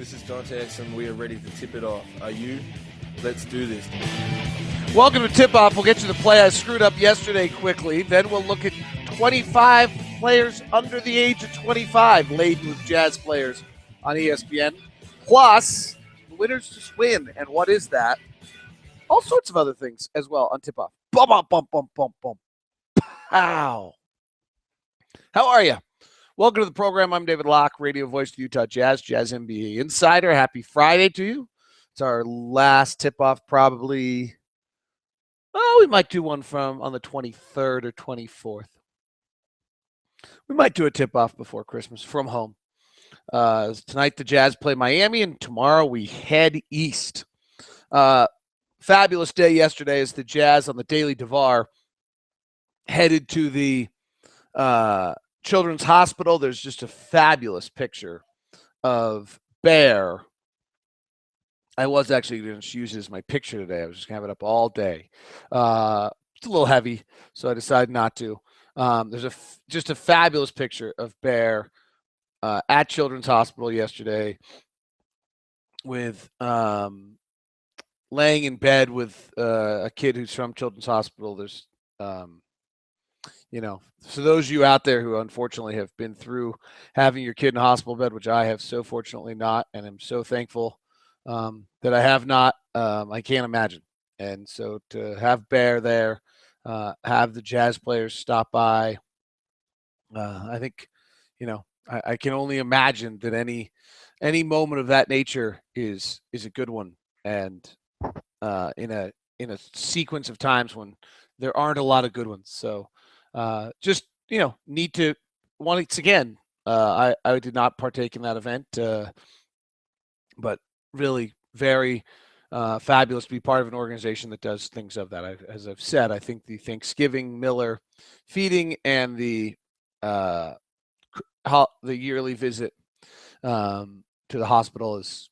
This is Dantex, and we are ready to tip it off. Are you? Let's do this. Welcome to Tip Off. We'll get to the play I screwed up yesterday quickly. Then we'll look at 25 players under the age of 25 laden with Jazz players on ESPN. Plus, the winners just win. And what is that? All sorts of other things as well on Tip Off. Bum, bum, bum, bum, bum, bum. Pow. How are you? Welcome to the program. I'm David Locke, radio voice of Utah Jazz, Jazz NBA insider. Happy Friday to you. It's our last tip-off probably. Oh, we might do one from on the 23rd or 24th. We might do a tip-off before Christmas from home. Tonight the Jazz play Miami, and tomorrow we head east. Fabulous day yesterday as the Jazz on the Daily Devar headed to the Children's Hospital. There's just a fabulous picture of Bear. I was actually going to use it as my picture today. I was just going to have it up all day. It's a little heavy, so I decided not to. There's just a fabulous picture of Bear at Children's Hospital yesterday with laying in bed with a kid who's from Children's Hospital. There's so those of you out there who unfortunately have been through having your kid in a hospital bed, which I have so fortunately not, and I'm so thankful that I have not, I can't imagine. And so to have Bear there, have the Jazz players stop by, I think, I can only imagine that any moment of that nature is a good one. And in a sequence of times when there aren't a lot of good ones. So just, need to, once again, I did not partake in that event, but really very fabulous to be part of an organization that does things of that. As I've said, I think the Thanksgiving Miller feeding and the yearly visit to the hospital is,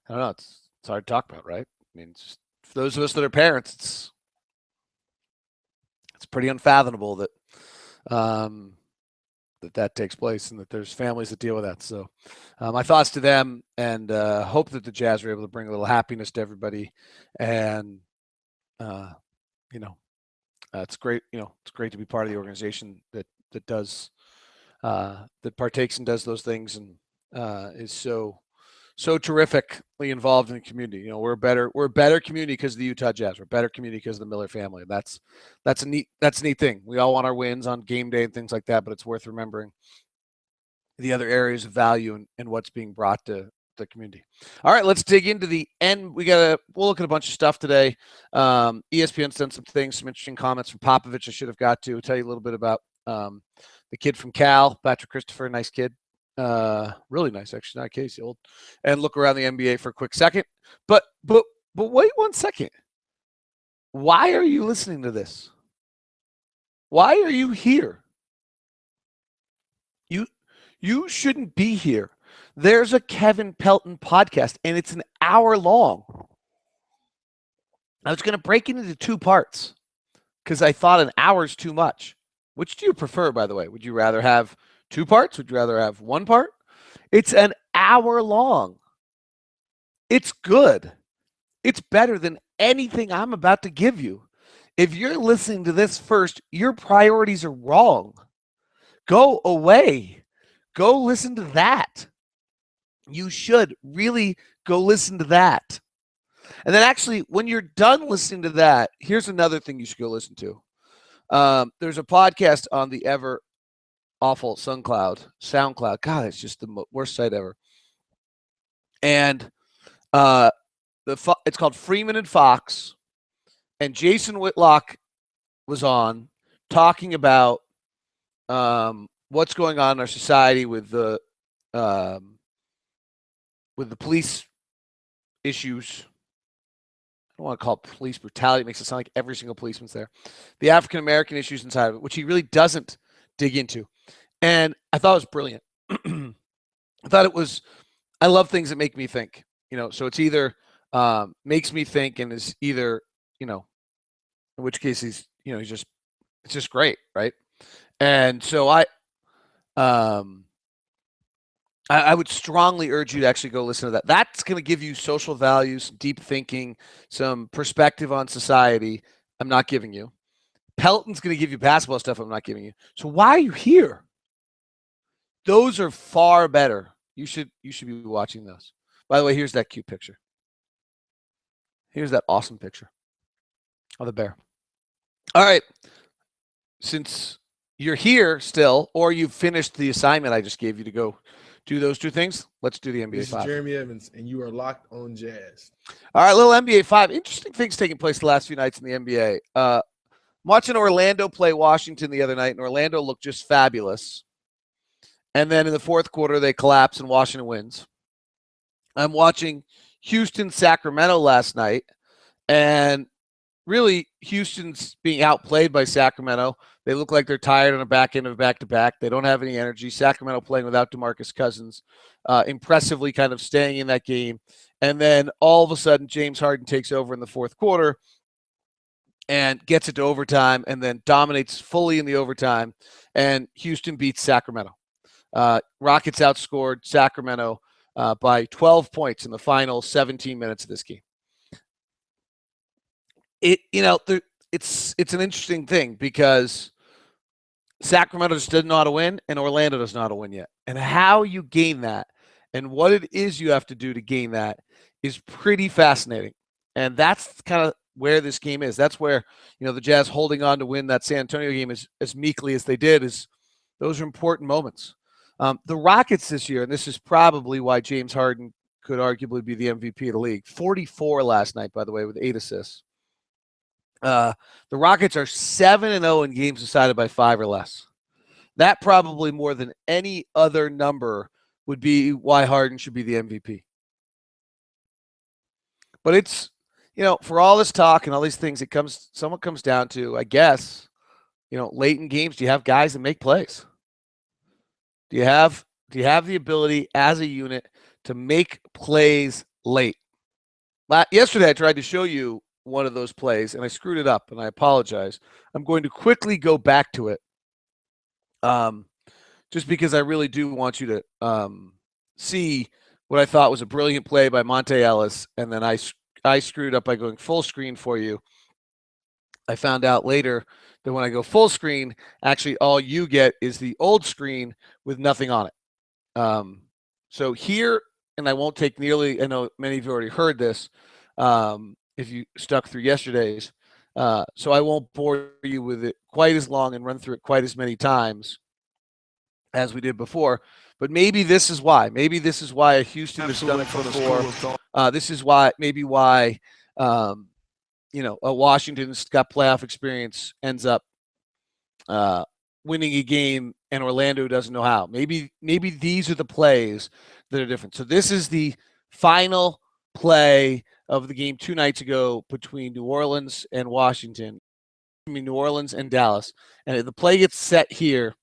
I don't know, it's hard to talk about, right? I mean, it's just, for those of us that are parents, it's pretty unfathomable that that takes place and that there's families that deal with that. So my thoughts to them, and hope that the Jazz are able to bring a little happiness to everybody. And, it's great. It's great to be part of the organization that does, that partakes and does those things, and is so terrifically involved in the community. We're a better community because of the Utah Jazz. We're a better community because of the Miller family. And that's a neat thing. We all want our wins on game day and things like that, but it's worth remembering the other areas of value and what's being brought to the community. All right, let's dig into the end. We'll look at a bunch of stuff today. ESPN sent some things, some interesting comments from Popovich I should have got to. Tell you a little bit about the kid from Cal, Patrick Christopher, nice kid. Really nice, actually, not Casey Old. And look around the NBA for a quick second. But wait 1 second. Why are you listening to this? Why are you here? You shouldn't be here. There's a Kevin Pelton podcast, and it's an hour long. I was going to break it into 2 parts because I thought an hour is too much. Which do you prefer, by the way? Would you rather have 2 parts? Would you rather have 1 part? It's an hour long. It's good. It's better than anything I'm about to give you. If you're listening to this first, your priorities are wrong. Go away. Go listen to that. You should really go listen to that. And then actually, when you're done listening to that, here's another thing you should go listen to. There's a podcast on the ever awful SoundCloud. God, it's just the worst site ever. And it's called Freeman and Fox. And Jason Whitlock was on talking about what's going on in our society with the police issues. I don't want to call it police brutality. It makes it sound like every single policeman's there. The African-American issues inside of it, which he really doesn't dig into. And I thought it was brilliant. I love things that make me think, so it's either makes me think and is either, in which case it's just great. Right. And so I I would strongly urge you to actually go listen to that. That's going to give you social values, deep thinking, some perspective on society. I'm not giving you. Pelton's going to give you basketball stuff I'm not giving you. So why are you here? Those are far better. You should be watching those. By the way, here's that cute picture. Here's that awesome picture of the bear. All right. Since you're here still, or you've finished the assignment I just gave you to go do those two things, let's do the NBA This is 5. Jeremy Evans, and you are locked on Jazz. All right, little NBA 5. Interesting things taking place the last few nights in the NBA. Watching Orlando play Washington the other night, and Orlando looked just fabulous. And then in the fourth quarter, they collapse and Washington wins. I'm watching Houston-Sacramento last night, and really Houston's being outplayed by Sacramento. They look like they're tired on the back end of back-to-back. They don't have any energy. Sacramento playing without DeMarcus Cousins, impressively kind of staying in that game. And then all of a sudden, James Harden takes over in the fourth quarter and gets it to overtime and then dominates fully in the overtime. And Houston beats Sacramento. Rockets outscored Sacramento by 12 points in the final 17 minutes of this game. It's an interesting thing because Sacramento just doesn't know how to win, and Orlando doesn't know how to win yet. And how you gain that and what it is you have to do to gain that is pretty fascinating. And that's kind of where this game is. That's where, the Jazz holding on to win that San Antonio game as meekly as they did is those are important moments. The Rockets this year, and this is probably why James Harden could arguably be the MVP of the league, 44 last night, by the way, with 8 assists. The Rockets are 7-0 in games decided by 5 or less. That probably more than any other number would be why Harden should be the MVP. But it's, for all this talk and all these things, somewhat comes down to, I guess, late in games, do you have guys that make plays? Do you have the ability as a unit to make plays late? Yesterday, I tried to show you one of those plays, and I screwed it up, and I apologize. I'm going to quickly go back to it, just because I really do want you to see what I thought was a brilliant play by Monte Ellis, and then I screwed up by going full screen for you. I found out later that when I go full screen, actually all you get is the old screen with nothing on it. So here, and I won't take nearly, I know many of you already heard this, if you stuck through yesterday's, so I won't bore you with it quite as long and run through it quite as many times as we did before. But maybe this is why. Maybe this is why Houston has done it before. This is why, a Washington's got playoff experience ends up winning a game and Orlando doesn't know how. Maybe these are the plays that are different. So this is the final play of the game 2 nights ago between New Orleans and Washington. New Orleans and Dallas. And the play gets set here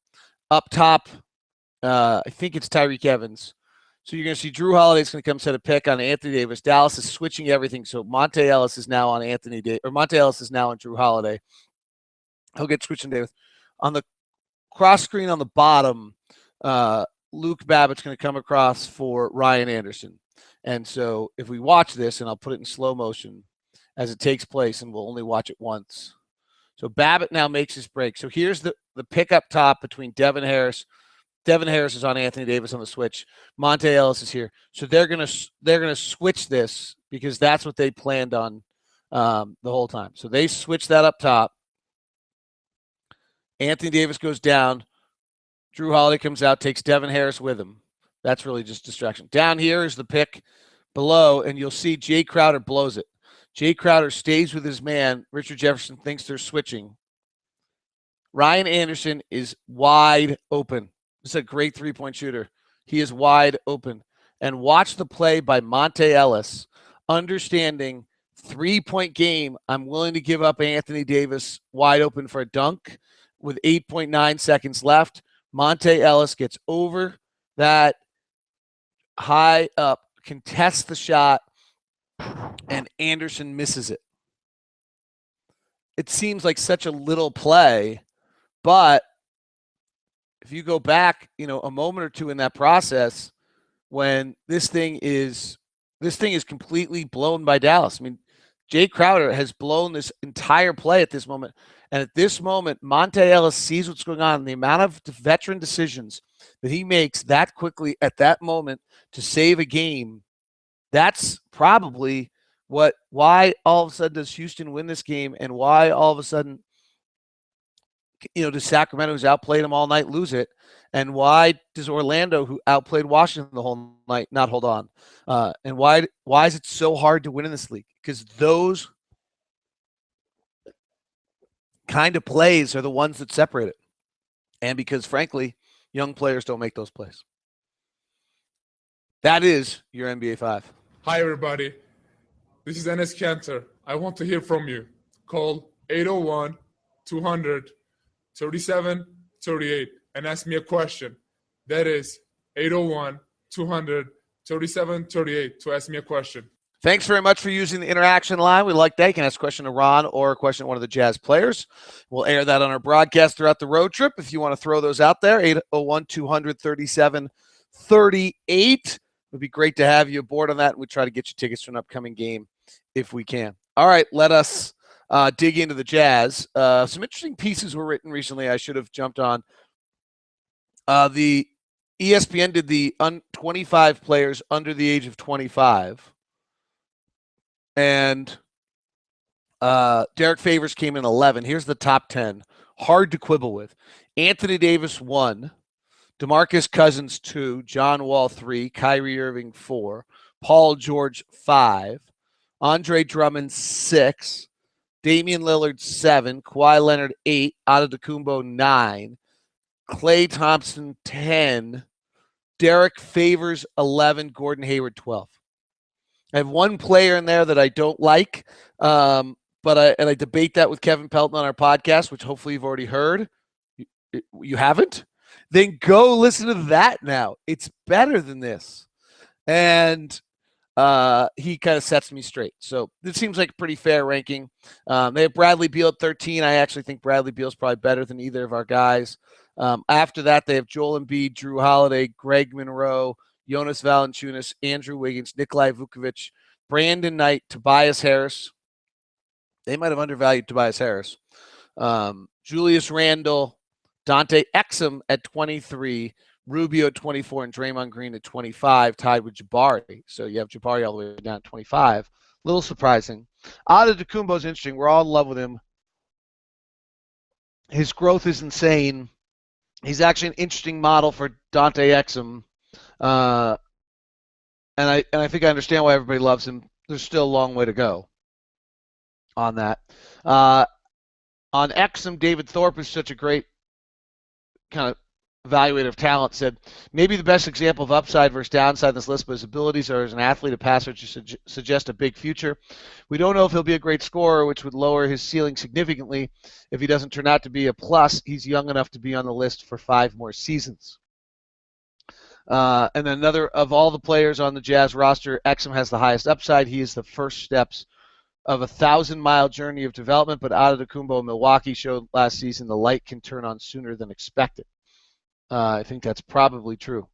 up top. I think it's Tyreek Evans. So you're going to see Drew Holiday's going to come set a pick on Anthony Davis. Dallas is switching everything. So Monte Ellis is now on Monte Ellis is now on Drew Holiday. He'll get switched on Davis. On the cross screen on the bottom, Luke Babbitt's going to come across for Ryan Anderson. And so if we watch this, and I'll put it in slow motion as it takes place, and we'll only watch it once. So Babbitt now makes his break. So here's the pick up top between Devin Harris. Devin Harris is on Anthony Davis on the switch. Monte Ellis is here. So they're gonna switch this because that's what they planned on the whole time. So they switch that up top. Anthony Davis goes down. Drew Holiday comes out, takes Devin Harris with him. That's really just distraction. Down here is the pick below, and you'll see Jay Crowder blows it. Jay Crowder stays with his man. Richard Jefferson thinks they're switching. Ryan Anderson is wide open. This is a great three-point shooter. He is wide open. And watch the play by Monte Ellis, understanding three-point game. I'm willing to give up Anthony Davis wide open for a dunk with 8.9 seconds left. Monte Ellis gets over that high up, contests the shot, and Anderson misses it. It seems like such a little play, but if you go back, a moment or two in that process, when this thing is completely blown by Dallas. I mean, Jay Crowder has blown this entire play at this moment. And at this moment, Monte Ellis sees what's going on, and the amount of veteran decisions that he makes that quickly at that moment to save a game. That's probably why all of a sudden does Houston win this game, and why all of a sudden, does Sacramento, who's outplayed them all night, lose it? And why does Orlando, who outplayed Washington the whole night, not hold on? And why is it so hard to win in this league? Because those kind of plays are the ones that separate it. And because, frankly, young players don't make those plays. That is your NBA 5. Hi, everybody. This is Enes Kanter. I want to hear from you. Call 801-200-3738 and ask me a question. That is 801-200-3738 to ask me a question. Thanks very much for using the interaction line. We like that. You can ask a question to Ron or a question to one of the Jazz players. We'll air that on our broadcast throughout the road trip. If you want to throw those out there, 801-200-3738. It would be great to have you aboard on that. We try to get you tickets to an upcoming game if we can. All right, let us dig into the Jazz. Some interesting pieces were written recently I should have jumped on. The ESPN did the 25 players under the age of 25. And Derek Favors came in 11. Here's the top 10. Hard to quibble with. Anthony Davis, 1. DeMarcus Cousins, 2. John Wall, 3. Kyrie Irving, 4. Paul George, 5. Andre Drummond, 6. Damian Lillard, 7. Kawhi Leonard, 8. Antetokounmpo, 9. Klay Thompson, 10. Derek Favors, 11. Gordon Hayward, 12. I have one player in there that I don't like, but I debate that with Kevin Pelton on our podcast, which hopefully you've already heard. You haven't? Then go listen to that now. It's better than this. And he kind of sets me straight. So this seems like a pretty fair ranking. They have Bradley Beal at 13. I actually think Bradley Beal is probably better than either of our guys. After that, they have Joel Embiid, Drew Holiday, Greg Monroe, Jonas Valanciunas, Andrew Wiggins, Nikolai Vukovic, Brandon Knight, Tobias Harris. They might have undervalued Tobias Harris. Julius Randle, Dante Exum at 23, Rubio at 24, and Draymond Green at 25, tied with Jabari. So you have Jabari all the way down at 25. A little surprising. Antetokounmpo is interesting. We're all in love with him. His growth is insane. He's actually an interesting model for Dante Exum. And I think I understand why everybody loves him. There's still a long way to go on that. On Exum, David Thorpe is such a great kind of evaluator of talent, said maybe the best example of upside versus downside in this list, but his abilities are as an athlete, a passer, to suggest a big future. We don't know if he'll be a great scorer, which would lower his ceiling significantly. If he doesn't turn out to be a plus, he's young enough to be on the list for 5 more seasons. And then another of all the players on the Jazz roster, Exum has the highest upside. He is the first steps of a 1,000-mile journey of development, but Antetokounmpo in Milwaukee showed last season the light can turn on sooner than expected. I think that's probably true.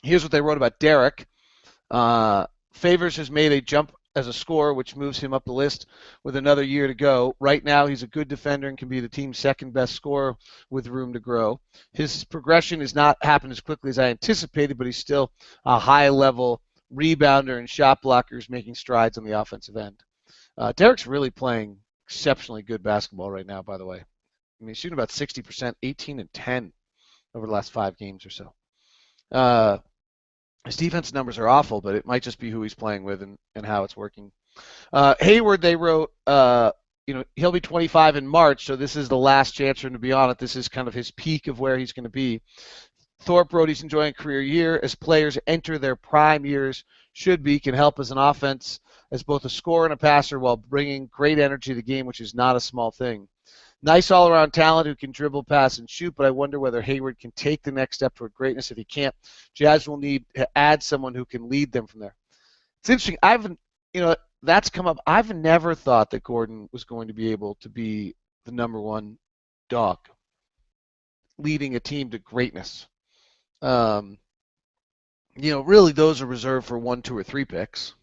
Here's what they wrote about Derek. Favors has made a jump as a scorer, which moves him up the list with another year to go. Right now, he's a good defender and can be the team's second best scorer with room to grow. His progression has not happened as quickly as I anticipated, but he's still a high-level rebounder and shot blocker who's making strides on the offensive end. Derek's really playing exceptionally good basketball right now, by the way. I mean, he's shooting about 60%, 18 and 10 over the last 5 games or so. His defense numbers are awful, but it might just be who he's playing with and how it's working. Hayward, they wrote, he'll be 25 in March, so this is the last chance for him to be on it. This is kind of his peak of where he's going to be. Thorpe wrote he's enjoying a career year. As players enter their prime years, can help as an offense, as both a scorer and a passer while bringing great energy to the game, which is not a small thing. Nice all-around talent who can dribble, pass, and shoot, but I wonder whether Hayward can take the next step toward greatness. If he can't, Jazz will need to add someone who can lead them from there. It's interesting. That's come up. I've never thought that Gordon was going to be able to be the number one dog, leading a team to greatness. really those are reserved for 1, 2, or 3 picks.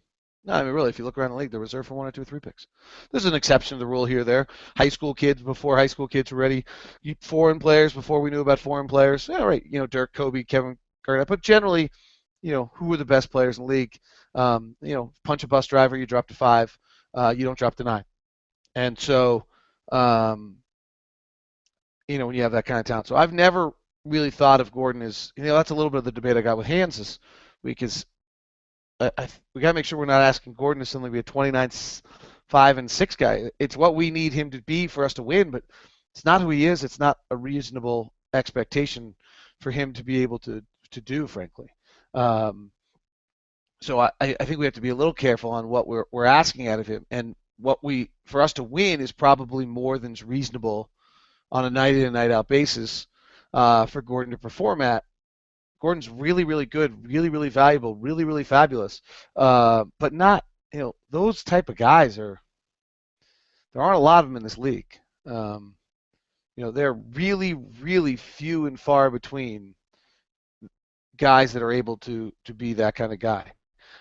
No, I mean, really, if you look around the league, they're reserved for 1 or 2 or 3 picks. There's an exception to the rule here or there. High school kids before high school kids were ready. Foreign players before we knew about foreign players. Yeah, right. Dirk, Kobe, Kevin Garnett. But generally, who are the best players in the league? Punch a bus driver, you drop to 5. You don't drop to 9. And so, when you have that kind of talent. So I've never really thought of Gordon as, that's a little bit of the debate I got with Hans this week is we got to make sure we're not asking Gordon to suddenly be a 29, 5, and 6 guy. It's what we need him to be for us to win, but it's not who he is. It's not a reasonable expectation for him to be able to do, frankly. So I think we have to be a little careful on what we're asking out of him, and for us to win is probably more than's reasonable on a night in and night out basis for Gordon to perform at. Gordon's really, really good, really, really valuable, really, really fabulous, but not, those type of guys there aren't a lot of them in this league. They're really, really few and far between guys that are able to be that kind of guy.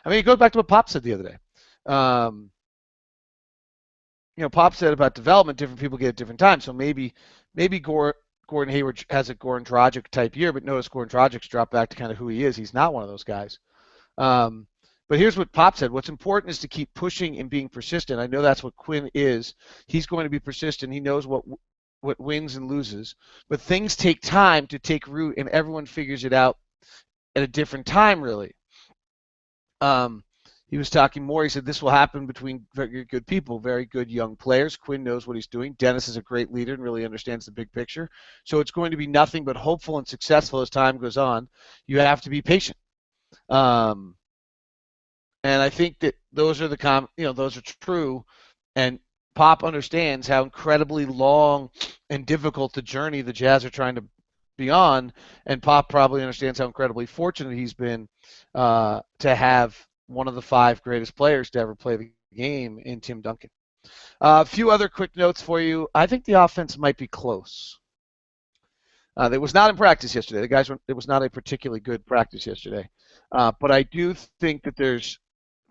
I mean, it goes back to what Pop said the other day. Pop said about development, different people get at different times. So maybe Gordon Hayward has a Goran Dragic type year, but notice Goran Dragic's dropped back to kind of who he is. He's not one of those guys. But here's what Pop said. What's important is to keep pushing and being persistent. I know that's what Quinn is. He's going to be persistent. He knows what wins and loses. But things take time to take root, and everyone figures it out at a different time, really. He was talking more. He said this will happen between very good people, very good young players. Quinn knows what he's doing. Dennis is a great leader and really understands the big picture. So it's going to be nothing but hopeful and successful as time goes on. You have to be patient. And I think that those are those are true. And Pop understands how incredibly long and difficult the journey the Jazz are trying to be on. And Pop probably understands how incredibly fortunate he's been to have one of the 5 greatest players to ever play the game in Tim Duncan. A few other quick notes for you. I think the offense might be close. It was not in practice yesterday. It was not a particularly good practice yesterday. But I do think that there's,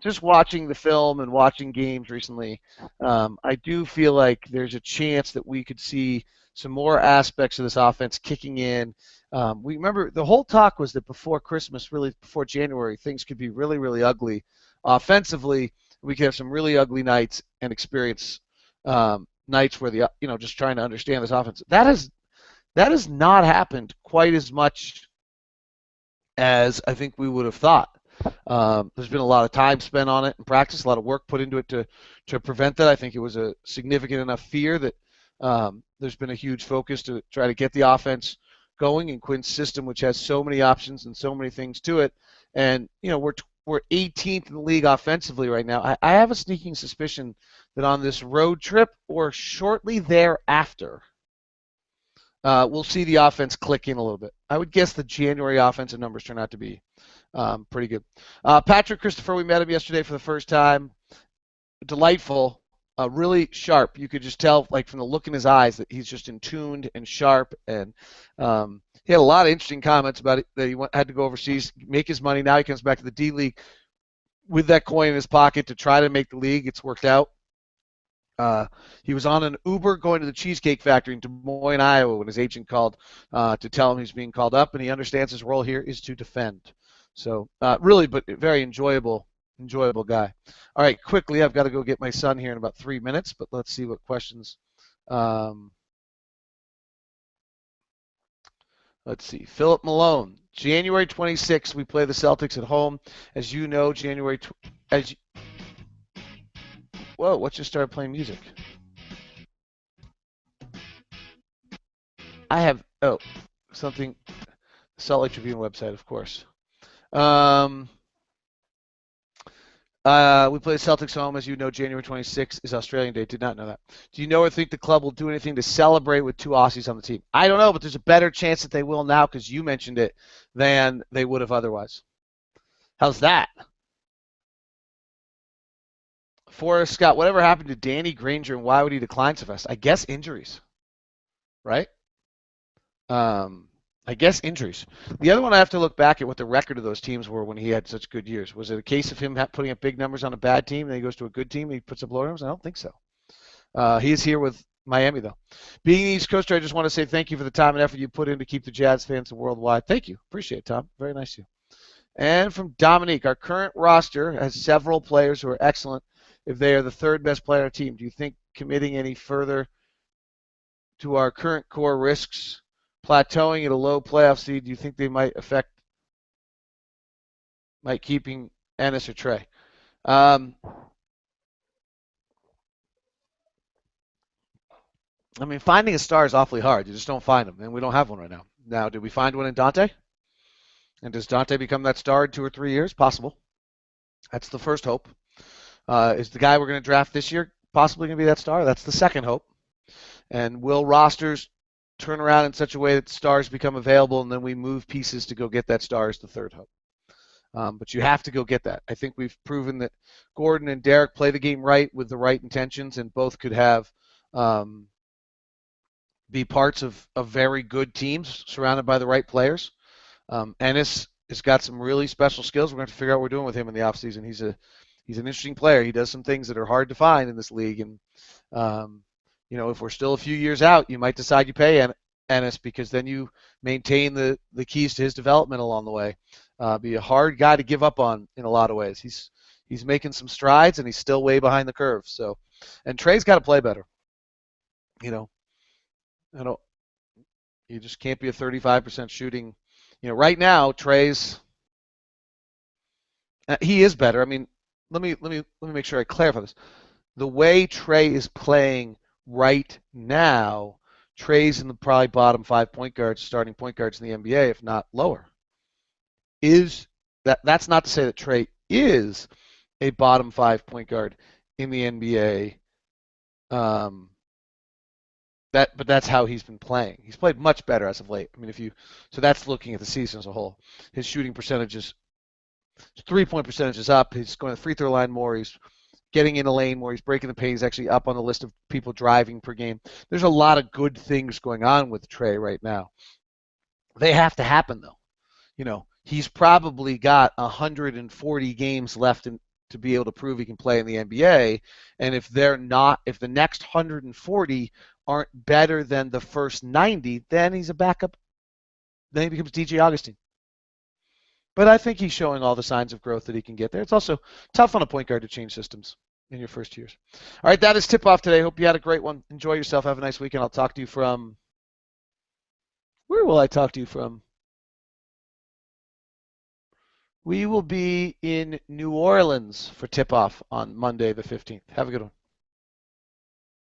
just watching the film and watching games recently, I do feel like there's a chance that we could see some more aspects of this offense kicking in. We remember the whole talk was that before Christmas, really before January, things could be really, really ugly. Offensively, we could have some really ugly nights and experience nights where just trying to understand this offense. That has not happened quite as much as I think we would have thought. There's been a lot of time spent on it in practice, a lot of work put into it to prevent that. I think it was a significant enough fear that there's been a huge focus to try to get the offense going in Quinn's system, which has so many options and so many things to it. And we're 18th in the league offensively right now. I have a sneaking suspicion that on this road trip or shortly thereafter, we'll see the offense click in a little bit. I would guess the January offensive numbers turn out to be pretty good. Patrick Christopher, we met him yesterday for the first time. Delightful, really sharp. You could just tell, like from the look in his eyes, that he's just in tuned and sharp. And he had a lot of interesting comments about it, that he had to go overseas, make his money. Now he comes back to the D League with that coin in his pocket to try to make the league. It's worked out. He was on an Uber going to the Cheesecake Factory in Des Moines, Iowa, when his agent called to tell him he's being called up, and he understands his role here is to defend. So really, but very enjoyable guy. All right, quickly, I've got to go get my son here in about 3 minutes, but let's see what questions. Let's see. Philip Malone, January 26th, we play the Celtics at home. As you know, Whoa, what just started playing music? I have, something, Salt Lake Tribune website, of course. We play the Celtics home. As you know, January 26th is Australian Day. Did not know that. Do you know or think the club will do anything to celebrate with 2 Aussies on the team? I don't know, but there's a better chance that they will now because you mentioned it than they would have otherwise. How's that? Forrest Scott, whatever happened to Danny Granger and why would he decline so fast? I guess injuries, right? I guess injuries. The other one, I have to look back at what the record of those teams were when he had such good years. Was it a case of him putting up big numbers on a bad team, and then he goes to a good team and he puts up low numbers? I don't think so. He is here with Miami, though. Being the East Coaster, I just want to say thank you for the time and effort you put in to keep the Jazz fans worldwide. Thank you. Appreciate it, Tom. Very nice of you. And from Dominique, our current roster has several players who are excellent. If they are the third best player on our team, do you think committing any further to our current core risks plateauing at a low playoff seed? Do you think they might keeping Ennis or Trey? I mean, finding a star is awfully hard. You just don't find them, and we don't have one right now. Now, did we find one in Dante? And does Dante become that star in 2 or 3 years? Possible. That's the first hope. Is the guy we're going to draft this year possibly going to be that star? That's the second hope. And will rosters turn around in such a way that stars become available and then we move pieces to go get that star is the third hope. But you have to go get that. I think we've proven that Gordon and Derek play the game right with the right intentions, and both could have be parts of very good teams surrounded by the right players. Ennis has got some really special skills. We're going to have to figure out what we're doing with him in the offseason. He's an interesting player. He does some things that are hard to find in this league, and if we're still a few years out, you might decide you pay Ennis because then you maintain the keys to his development along the way. Be a hard guy to give up on in a lot of ways. He's making some strides, and he's still way behind the curve. So, and Trey's got to play better. You just can't be a 35% shooting. Right now Trey's he is better. I mean, let me make sure I clarify this. The way Trey is playing right now, Trey's in the probably bottom 5 point guards, starting point guards in the NBA, if not lower. That's not to say that Trey is a bottom 5 point guard in the NBA. But that's how he's been playing. He's played much better as of late. I mean, so that's looking at the season as a whole. His shooting percentages, 3-point percentage is up. He's going to the free throw line more. He's getting in the lane more. He's breaking the paint. He's actually up on the list of people driving per game. There's a lot of good things going on with Trey right now. They have to happen, though. He's probably got 140 games left to be able to prove he can play in the NBA. And if the next 140 aren't better than the first 90, then he's a backup. Then he becomes DJ Augustine. But I think he's showing all the signs of growth that he can get there. It's also tough on a point guard to change systems in your first years. All right, that is tip-off today. Hope you had a great one. Enjoy yourself. Have a nice weekend. I'll talk to you from... Where will I talk to you from? We will be in New Orleans for tip-off on Monday the 15th. Have a good one.